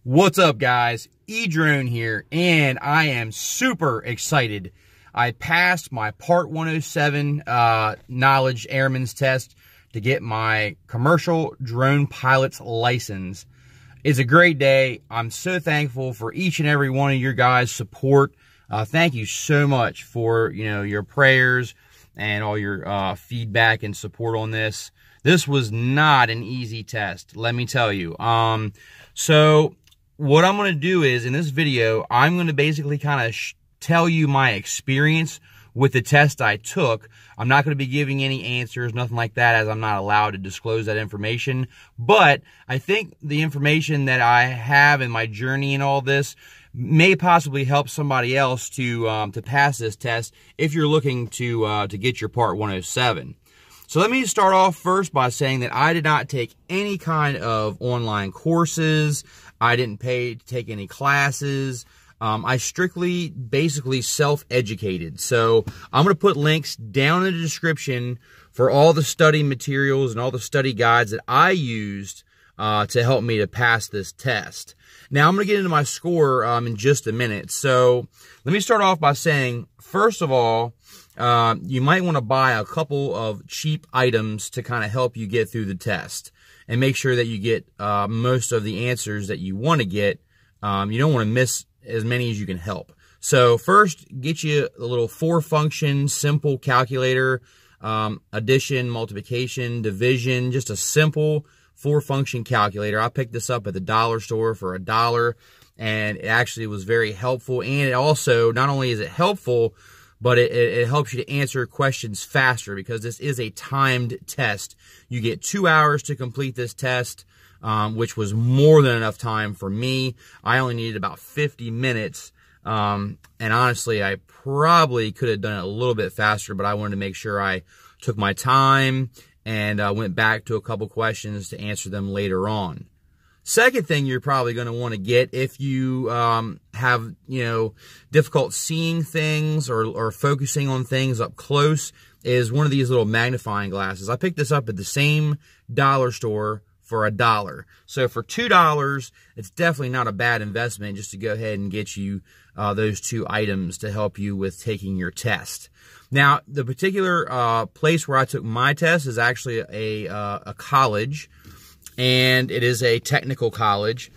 What's up, guys? Edrone here, and I am super excited. I passed my Part 107 Knowledge Airman's Test to get my commercial drone pilot's license. It's a great day. I'm so thankful for each and every one of your guys' support. Thank you so much for your prayers and all your feedback and support on this. This was not an easy test, let me tell you. So what I'm going to do is, in this video, I'm going to basically kind of tell you my experience with the test I took. I'm not going to be giving any answers, nothing like that, as I'm not allowed to disclose that information. But I think the information that I have in my journey and all this may possibly help somebody else to pass this test if you're looking to get your Part 107. So let me start off first by saying that I did not take any kind of online courses. I didn't pay to take any classes. I strictly, basically self-educated. So I'm going to put links down in the description for all the study materials and all the study guides that I used to help me to pass this test. Now I'm going to get into my score in just a minute. So let me start off by saying, first of all, you might want to buy a couple of cheap items to kind of help you get through the test and make sure that you get most of the answers that you want to get. You don't want to miss as many as you can help. So first, get you a little 4-function simple calculator, addition, multiplication, division, just a simple 4-function calculator. I picked this up at the dollar store for $1, and it actually was very helpful. And it also, not only is it helpful, but it helps you to answer questions faster, because this is a timed test. You get 2 hours to complete this test, which was more than enough time for me. I only needed about 50 minutes. And honestly, I probably could have done it a little bit faster, but I wanted to make sure I took my time and went back to a couple questions to answer them later on. Second thing you're probably going to want to get if you have, difficult seeing things or focusing on things up close is one of these little magnifying glasses. I picked this up at the same dollar store for $1. So for $2, it's definitely not a bad investment just to go ahead and get you those 2 items to help you with taking your test. Now, the particular place where I took my test is actually a college, and it is a technical college.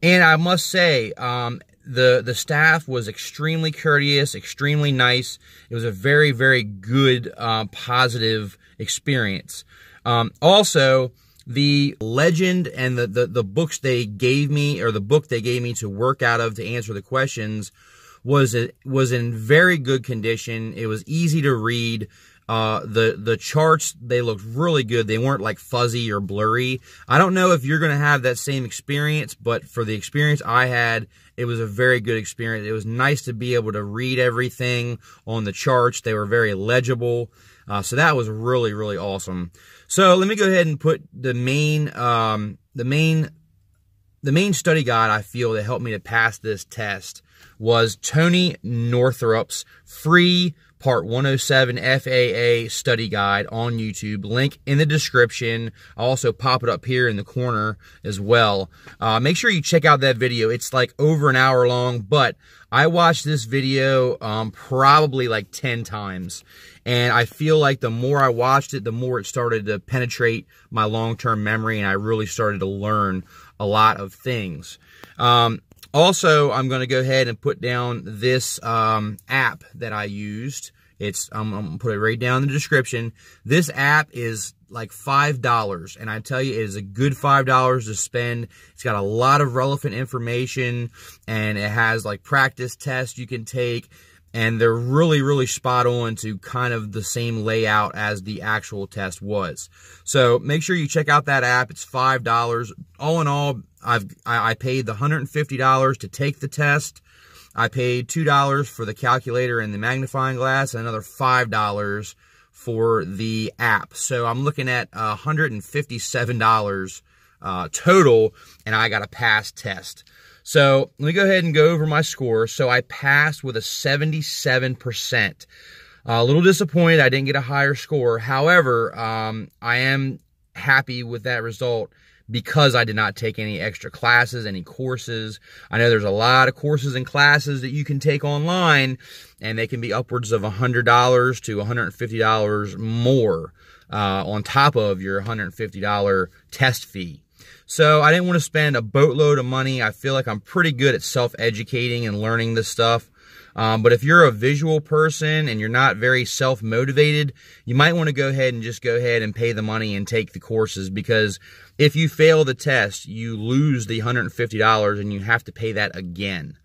And I must say, the staff was extremely courteous, extremely nice. It was a very, very good, positive experience. Also, the legend and the books they gave me, or the book they gave me to work out of to answer the questions, was in very good condition. It was easy to read. The charts, they looked really good. They weren't like fuzzy or blurry. I don't know if you're going to have that same experience, but for the experience I had, it was a very good experience. It was nice to be able to read everything on the charts. They were very legible. So that was really, really awesome. So let me go ahead and put the main study guide I feel that helped me to pass this test was Tony Northrup's free Part 107 FAA study guide on YouTube. Link in the description. I'll also pop it up here in the corner as well. Make sure you check out that video. It's like over an hour long, but I watched this video probably like 10 times. And I feel like the more I watched it, the more it started to penetrate my long-term memory, and I really started to learn a lot of things. Also, I'm going to go ahead and put down this app that I used. I'm going to put it right down in the description. This app is like $5, and I tell you, it is a good $5 to spend. It's got a lot of relevant information, and it has like practice tests you can take, and they're really, really spot on to kind of the same layout as the actual test was. So make sure you check out that app. It's $5. All in all, I paid the $150 to take the test. I paid $2 for the calculator and the magnifying glass, and another $5 for the app. So I'm looking at $157 total, and I got a pass test. So let me go ahead and go over my score. So I passed with a 77%. A little disappointed I didn't get a higher score. However, I am happy with that result because I did not take any extra classes, any courses. I know there's a lot of courses and classes that you can take online, and they can be upwards of $100 to $150 more on top of your $150 test fee. So I didn't want to spend a boatload of money. I feel like I'm pretty good at self-educating and learning this stuff. But if you're a visual person and you're not very self-motivated, you might want to go ahead and pay the money and take the courses, because if you fail the test, you lose the $150 and you have to pay that again.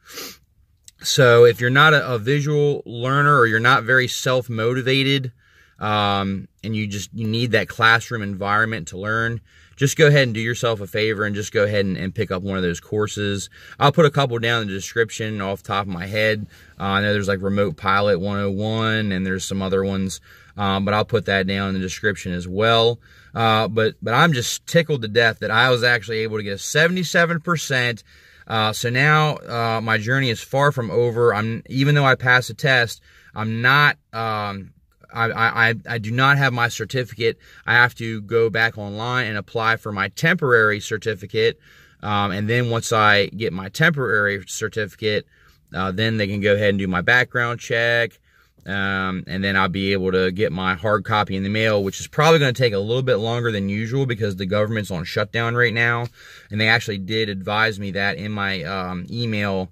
So if you're not a visual learner, or you're not very self-motivated, and you need that classroom environment to learn, just go ahead and do yourself a favor and just go ahead and pick up one of those courses. I'll put a couple down in the description off the top of my head. I know there's like Remote Pilot 101 and there's some other ones, but I'll put that down in the description as well. But I'm just tickled to death that I was actually able to get a 77%. So now my journey is far from over. Even though I passed the test, I'm not... I do not have my certificate. I have to go back online and apply for my temporary certificate. And then once I get my temporary certificate, then they can go ahead and do my background check. And then I'll be able to get my hard copy in the mail, which is probably going to take a little bit longer than usual because the government's on shutdown right now. And they actually did advise me that in my email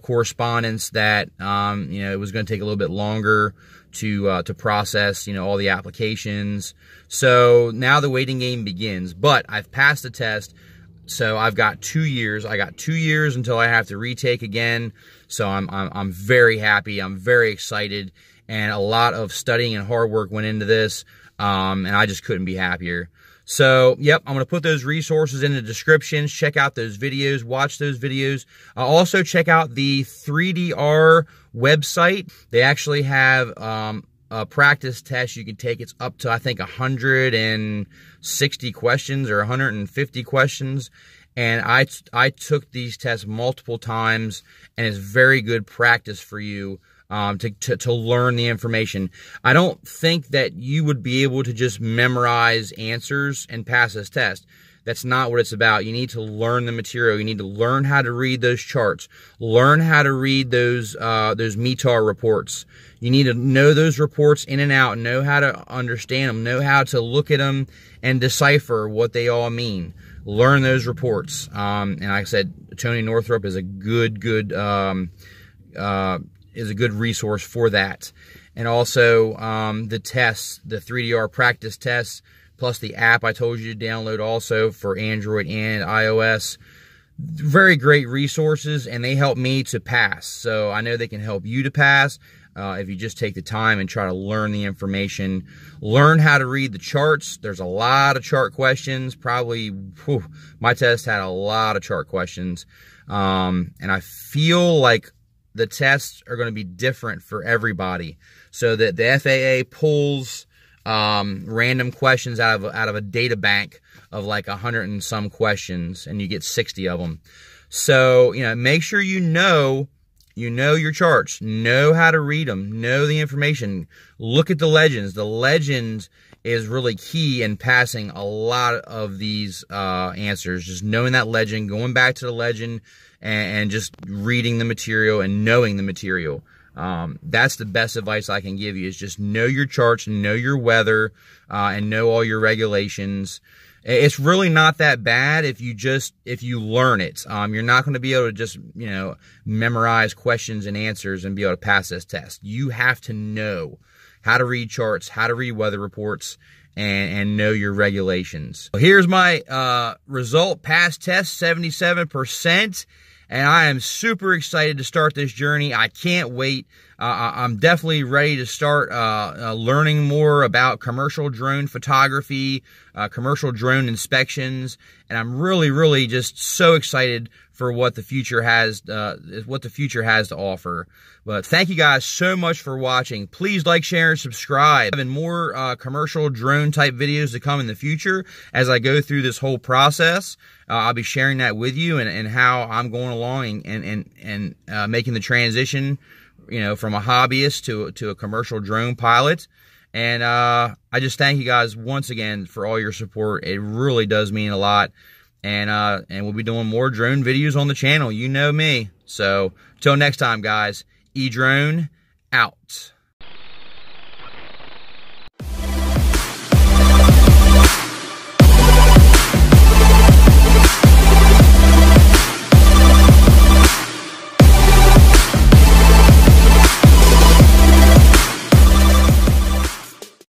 correspondence that it was going to take a little bit longer to process all the applications. So now the waiting game begins. But I've passed the test, so I've got 2 years. I got 2 years until I have to retake again. So I'm very happy. I'm very excited, and a lot of studying and hard work went into this, and I just couldn't be happier. So, yep, I'm going to put those resources in the descriptions. Check out those videos. Watch those videos. Also, check out the 3DR website. They actually have a practice test you can take. It's up to, I think, 160 questions or 150 questions. And I took these tests multiple times, and it's very good practice for you. To learn the information. I don't think that you would be able to just memorize answers and pass this test. That's not what it's about. You need to learn the material. You need to learn how to read those charts. Learn how to read those METAR reports. You need to know those reports in and out, know how to understand them, know how to look at them and decipher what they all mean. Learn those reports. And like I said, Tony Northrup is a good resource for that. And also the tests, the 3DR practice tests, plus the app I told you to download also for Android and iOS. Very great resources, and they help me to pass. So I know they can help you to pass if you just take the time and try to learn the information. Learn how to read the charts. There's a lot of chart questions. Probably, my test had a lot of chart questions. And I feel like the tests are going to be different for everybody, so that the FAA pulls random questions out of a data bank of like 100 and some questions, and you get 60 of them. So make sure you know your charts, know how to read them, know the information. Look at the legends. The legend is really key in passing a lot of these answers. Just knowing that legend, going back to the legend, and just reading the material and knowing the material. That's the best advice I can give you, is just know your charts, know your weather, and know all your regulations. It's really not that bad if you learn it. You're not going to be able to just, memorize questions and answers and be able to pass this test. You have to know how to read charts, how to read weather reports, and know your regulations. Here's my result. Pass test, 77%. And I am super excited to start this journey. I can't wait. I'm definitely ready to start learning more about commercial drone photography, commercial drone inspections, and I'm really just so excited for what the future has to offer. But thank you guys so much for watching. Please like, share, and subscribe. And more commercial drone type videos to come in the future as I go through this whole process. I'll be sharing that with you and how I'm going along and making the transition, from a hobbyist to a commercial drone pilot. And I just thank you guys once again for all your support. It really does mean a lot. And we'll be doing more drone videos on the channel. You know me. So, till next time, guys. Edrone out.